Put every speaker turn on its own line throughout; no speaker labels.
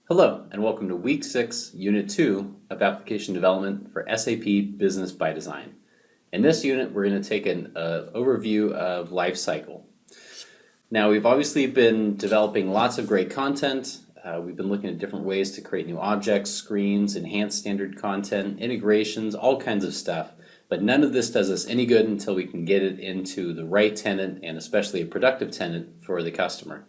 Hello, and welcome to Week 6, Unit 2 of Application Development for SAP Business by Design. In this unit, we're going to take an overview of life cycle. Now, we've obviously been developing lots of great content. We've been looking at different ways to create new objects, screens, enhance standard content, integrations, all kinds of stuff. But none of this does us any good until we can get it into the right tenant, and especially a productive tenant for the customer.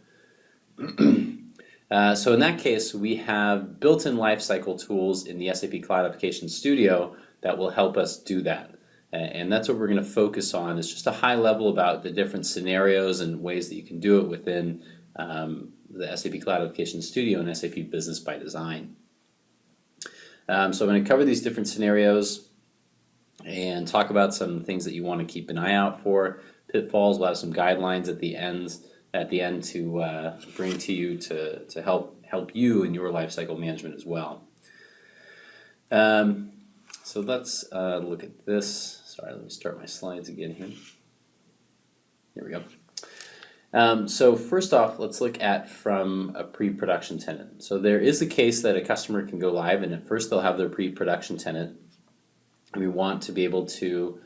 So in that case, we have built-in lifecycle tools in the SAP Cloud Application Studio that will help us do that. And that's what we're going to focus on. It's just a high level about the different scenarios and ways that you can do it within the SAP Cloud Application Studio and SAP Business by Design. So I'm going to cover these different scenarios and talk about some things that you want to keep an eye out for, pitfalls. We'll have some guidelines at the end to bring to you to help you in your lifecycle management as well. So let's look at this. Sorry, let me start my slides again here. Here we go. So first off, let's look at from a pre-production tenant. So there is a case that a customer can go live, and at first they'll have their pre-production tenant. And we want to be able to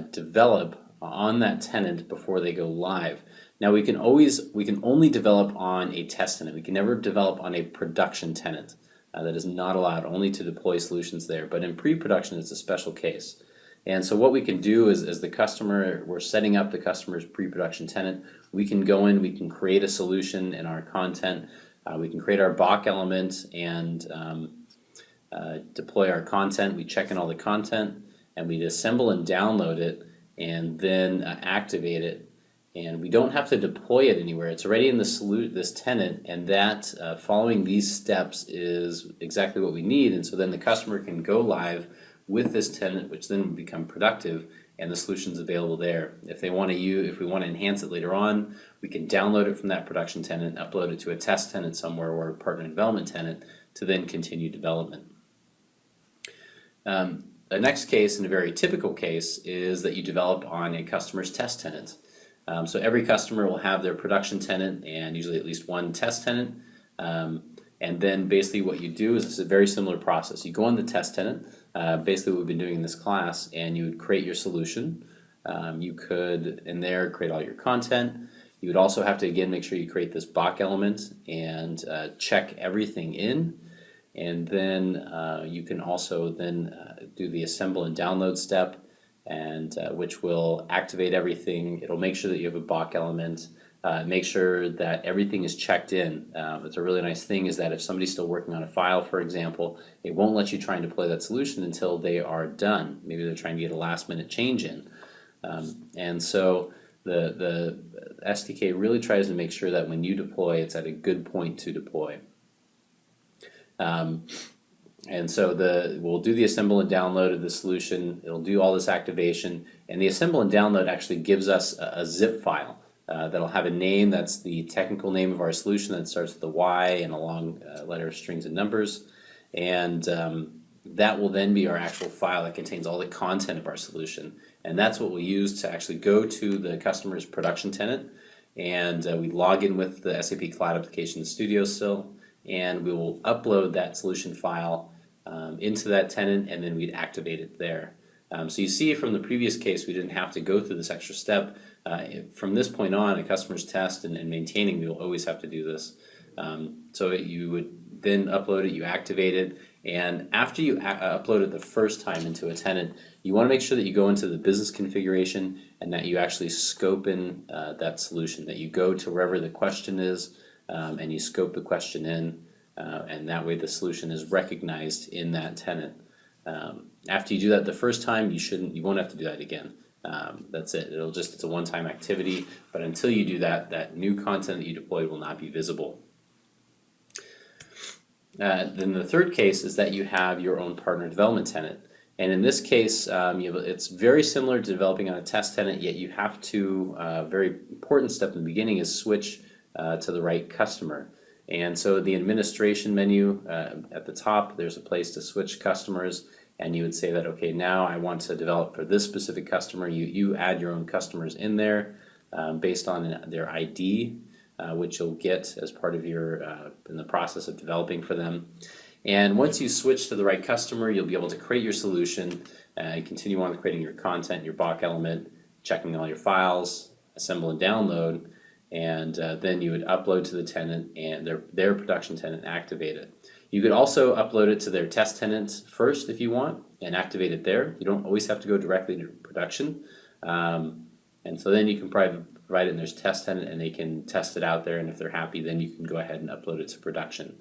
develop on that tenant before they go live. Now we can only develop on a test tenant. We can never develop on a production tenant. That is not allowed, only to deploy solutions there. But in pre-production, it's a special case. And so what we can do is, as the customer, we're setting up the customer's pre-production tenant, we can go in, we can create a solution in our content, we can create our BOC element and deploy our content. We check in all the content, and we assemble and download it, and then activate it. And we don't have to deploy it anywhere. It's already in this tenant, and that following these steps is exactly what we need. And so then the customer can go live with this tenant, which then will become productive, and the solution's available there. If we want to enhance it later on, we can download it from that production tenant, upload it to a test tenant somewhere or a partner development tenant to then continue development. The next case, and a very typical case, is that you develop on a customer's test tenant. So every customer will have their production tenant and usually at least one test tenant. And then basically what you do is it's a very similar process. You go on the test tenant, basically what we've been doing in this class, and you would create your solution. You could, in there, create all your content. You would also have to, again, make sure you create this BOC element and check everything in. And then you can also then do the assemble and download step, and which will activate everything. It'll make sure that you have a BOC element, make sure that everything is checked in. It's a really nice thing is that if somebody's still working on a file, for example, it won't let you try and deploy that solution until they are done. Maybe they're trying to get a last minute change in. And so the SDK really tries to make sure that when you deploy, it's at a good point to deploy. And so we'll do the assemble and download of the solution. It'll do all this activation, and the assemble and download actually gives us a zip file that'll have a name. That's the technical name of our solution that starts with a Y and a long letter of strings and numbers, and that will then be our actual file that contains all the content of our solution. And that's what we'll use to actually go to the customer's production tenant, and we log in with the SAP Cloud Application Studio still, and we will upload that solution file into that tenant, and then we'd activate it there. So you see from the previous case, we didn't have to go through this extra step. From this point on, a customer's test and maintaining, we will always have to do this. So you would then upload it, you activate it, and after you upload it the first time into a tenant, you want to make sure that you go into the business configuration and that you actually scope in that solution, that you go to wherever the question is, and you scope the question in, and that way the solution is recognized in that tenant. After you do that the first time, you won't have to do that again. That's it. It's a one-time activity, but until you do that, that new content that you deployed will not be visible. Then the third case is that you have your own partner development tenant. And in this case, it's very similar to developing on a test tenant, yet you have to, very important step in the beginning is switch to the right customer. And so the administration menu at the top, there's a place to switch customers, and you would say that, okay, now I want to develop for this specific customer. You add your own customers in there based on their ID. which you'll get as part of your in the process of developing for them. And once you switch to the right customer, you'll be able to create your solution and continue on creating your content, your Bach element, checking all your files, assemble and download, and then you would upload to the tenant and their production tenant, activate it. You could also upload it to their test tenant first if you want and activate it there. You don't always have to go directly to production. And so then you can provide it in their test tenant and they can test it out there, and if they're happy then you can go ahead and upload it to production.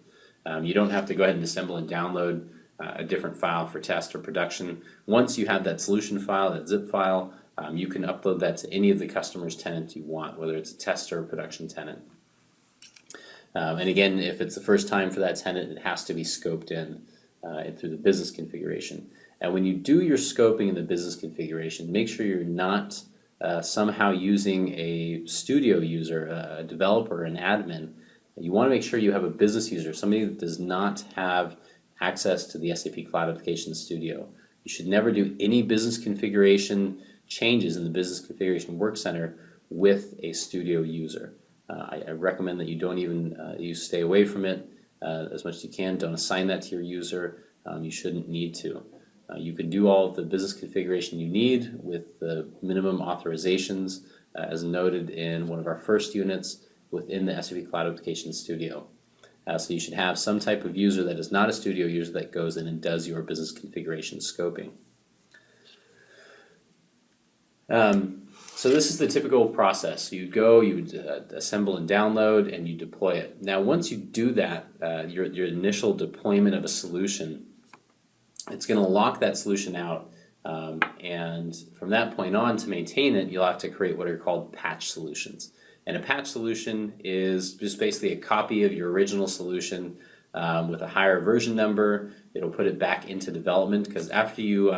You don't have to go ahead and assemble and download a different file for test or production. Once you have that solution file, that zip file, you can upload that to any of the customer's tenants you want, whether it's a test or a production tenant. And again, if it's the first time for that tenant, it has to be scoped in through the business configuration. And when you do your scoping in the business configuration, make sure you're not somehow using a studio user, a developer, an admin. You want to make sure you have a business user, somebody that does not have access to the SAP Cloud Application Studio. You should never do any business configuration changes in the Business Configuration Work Center with a studio user. I recommend that you don't even, you stay away from it as much as you can. Don't assign that to your user. You shouldn't need to. You can do all of the business configuration you need with the minimum authorizations as noted in one of our first units within the SAP Cloud Application Studio. So you should have some type of user that is not a studio user that goes in and does your business configuration scoping. So this is the typical process. You go, you assemble and download, and you deploy it. Now once you do that, your initial deployment of a solution, it's going to lock that solution out, and from that point on, to maintain it, you'll have to create what are called patch solutions. And a patch solution is just basically a copy of your original solution with a higher version number. It'll put it back into development, because after you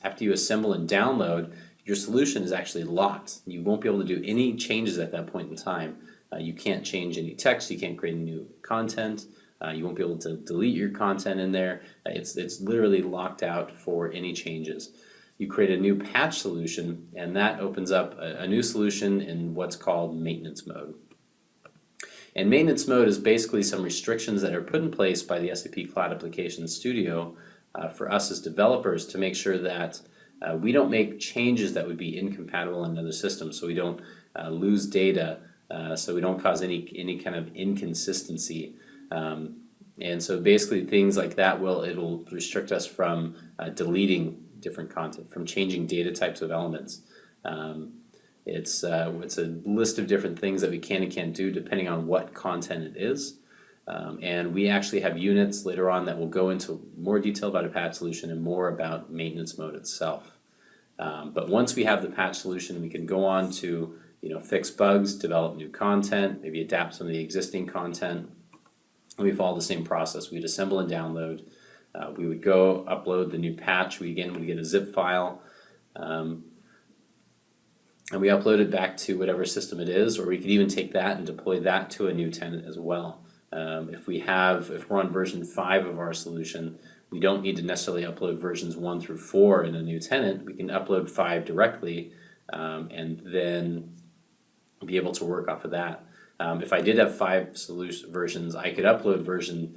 assemble and download, your solution is actually locked. You won't be able to do any changes at that point in time. You can't change any text, you can't create any new content, you won't be able to delete your content in there. It's literally locked out for any changes. You create a new patch solution, and that opens up a new solution in what's called maintenance mode. And maintenance mode is basically some restrictions that are put in place by the SAP Cloud Application Studio for us as developers to make sure that we don't make changes that would be incompatible in another system, so we don't lose data, so we don't cause any kind of inconsistency. And so basically things like that it'll restrict us from deleting different content, from changing data types of elements. It's a list of different things that we can and can't do depending on what content it is. And we actually have units later on that will go into more detail about a patch solution and more about maintenance mode itself. But once we have the patch solution, we can go on to fix bugs, develop new content, maybe adapt some of the existing content. And we follow the same process. We'd assemble and download. We would go upload the new patch. We again would get a zip file. And we upload it back to whatever system it is, or we could even take that and deploy that to a new tenant as well. If we're on version 5 of our solution, we don't need to necessarily upload versions 1 through 4 in a new tenant. We can upload 5 directly and then be able to work off of that. If I did have 5 solution versions, I could upload version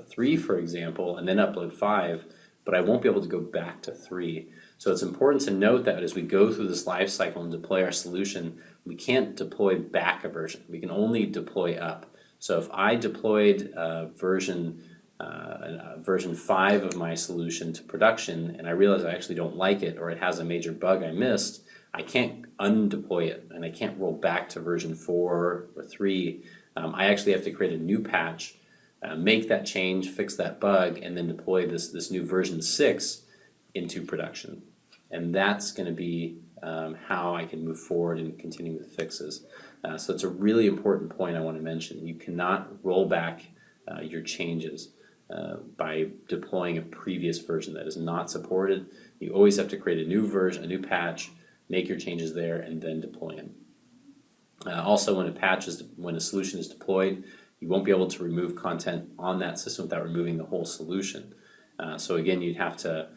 3, for example, and then upload 5, but I won't be able to go back to 3. So it's important to note that as we go through this life cycle and deploy our solution, we can't deploy back a version. We can only deploy up. So if I deployed version 5 of my solution to production and I realize I actually don't like it, or it has a major bug I missed, I can't undeploy it and I can't roll back to version 4 or 3. I actually have to create a new patch, make that change, fix that bug, and then deploy this new version 6 into production. And that's going to be how I can move forward and continue with fixes. So it's a really important point I want to mention. You cannot roll back your changes by deploying a previous version that is not supported. You always have to create a new version, a new patch, make your changes there, and then deploy them. Also, when a solution is deployed, you won't be able to remove content on that system without removing the whole solution. So again, you'd have to.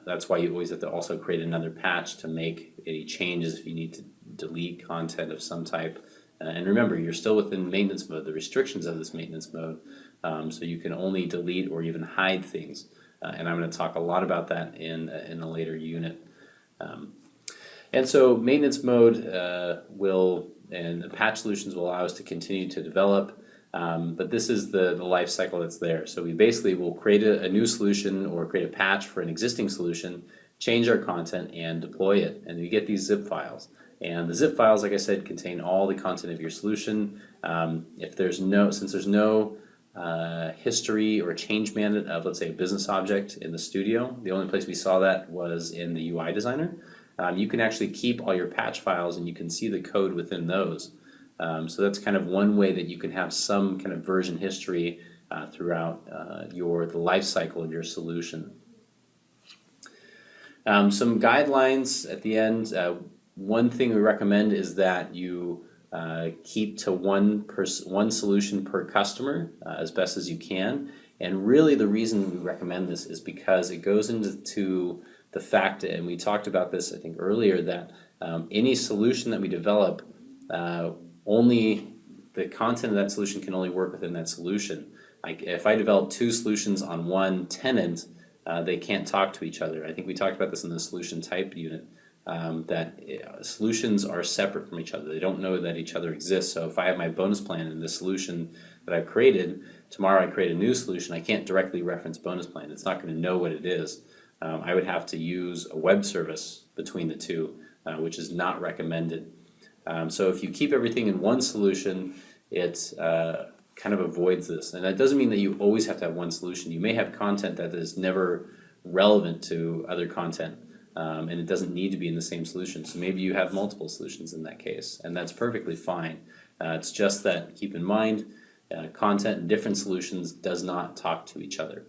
That's why you always have to also create another patch to make any changes if you need to delete content of some type. And remember, you're still within maintenance mode, the restrictions of this maintenance mode, so you can only delete or even hide things. And I'm going to talk a lot about that in a later unit. And so maintenance mode and patch solutions will allow us to continue to develop, but this is the life cycle that's there. So we basically will create a new solution or create a patch for an existing solution, change our content and deploy it, and you get these zip files. And the zip files, like I said, contain all the content of your solution. Since there's no history or change mandate of, let's say, a business object in the studio, the only place we saw that was in the UI designer. You can actually keep all your patch files and you can see the code within those. So that's kind of one way that you can have some kind of version history throughout the life cycle of your solution. Some guidelines at the end. One thing we recommend is that you keep to one solution per customer as best as you can. And really the reason we recommend this is because it goes into the fact, and we talked about this I think earlier, that any solution that we develop, only the content of that solution can only work within that solution. Like if I develop two solutions on one tenant, they can't talk to each other. I think we talked about this in the solution type unit, that solutions are separate from each other. They don't know that each other exists. So if I have my bonus plan in the solution that I've created, tomorrow I create a new solution, I can't directly reference bonus plan. It's not going to know what it is. I would have to use a web service between the two, which is not recommended. So if you keep everything in one solution, it kind of avoids this. And that doesn't mean that you always have to have one solution. You may have content that is never relevant to other content, and it doesn't need to be in the same solution. So maybe you have multiple solutions in that case, and that's perfectly fine. It's just that keep in mind, content in different solutions does not talk to each other.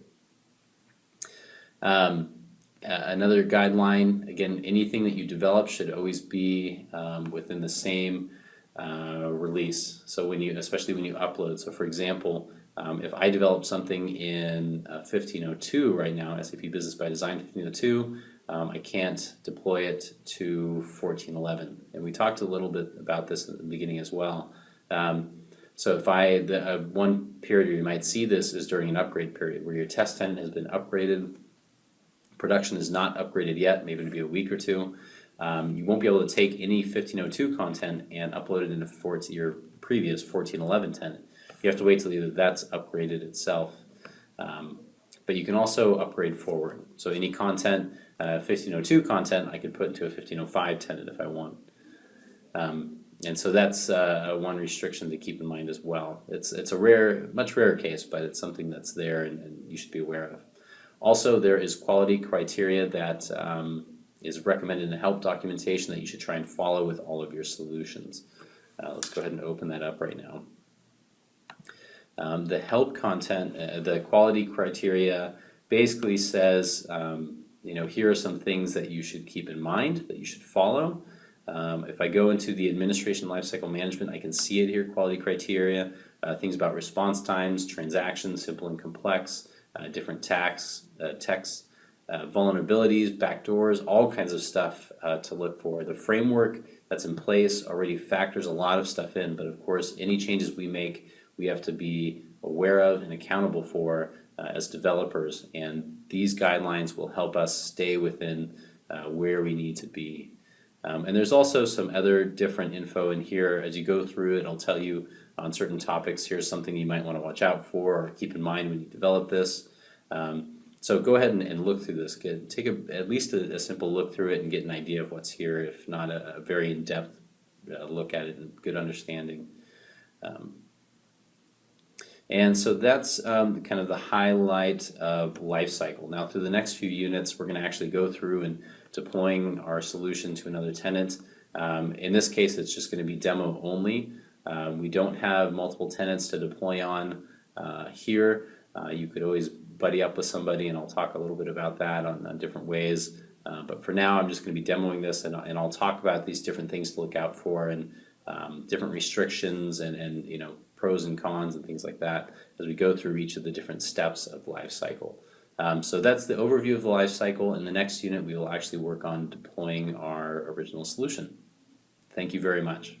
Another guideline, again, anything that you develop should always be within the same release. So especially when you upload. So for example, if I develop something in 1502 right now, SAP Business by Design 1502, I can't deploy it to 1411. And we talked a little bit about this at the beginning as well. So if one period where you might see this is during an upgrade period where your test tenant has been upgraded, production is not upgraded yet, maybe it'll be a week or two. You won't be able to take any 1502 content and upload it into your previous 1411 tenant. You have to wait till either that's upgraded itself. But you can also upgrade forward. So any content, 1502 content, I could put into a 1505 tenant if I want. And so that's one restriction to keep in mind as well. It's a much rarer case, but it's something that's there and you should be aware of. Also, there is quality criteria that is recommended in the help documentation that you should try and follow with all of your solutions. Let's go ahead and open that up right now. The help content, the quality criteria basically says, here are some things that you should keep in mind, that you should follow. If I go into the administration lifecycle management, I can see it here, quality criteria, things about response times, transactions, simple and complex, different texts, vulnerabilities, backdoors, all kinds of stuff to look for. The framework that's in place already factors a lot of stuff in, but of course any changes we make we have to be aware of and accountable for as developers, and these guidelines will help us stay within where we need to be. And there's also some other different info in here. As you go through it, I'll tell you on certain topics, here's something you might want to watch out for or keep in mind when you develop this. So go ahead and look through this. Take at least a simple look through it and get an idea of what's here, if not a very in-depth look at it and good understanding. And so that's kind of the highlight of lifecycle. Now through the next few units, we're going to actually go through and deploying our solution to another tenant. In this case, it's just going to be demo only. We don't have multiple tenants to deploy on here. You could always buddy up with somebody, and I'll talk a little bit about that on different ways. But for now, I'm just going to be demoing this, and I'll talk about these different things to look out for and different restrictions and pros and cons and things like that as we go through each of the different steps of life cycle. So that's the overview of the life cycle. In the next unit, we will actually work on deploying our original solution. Thank you very much.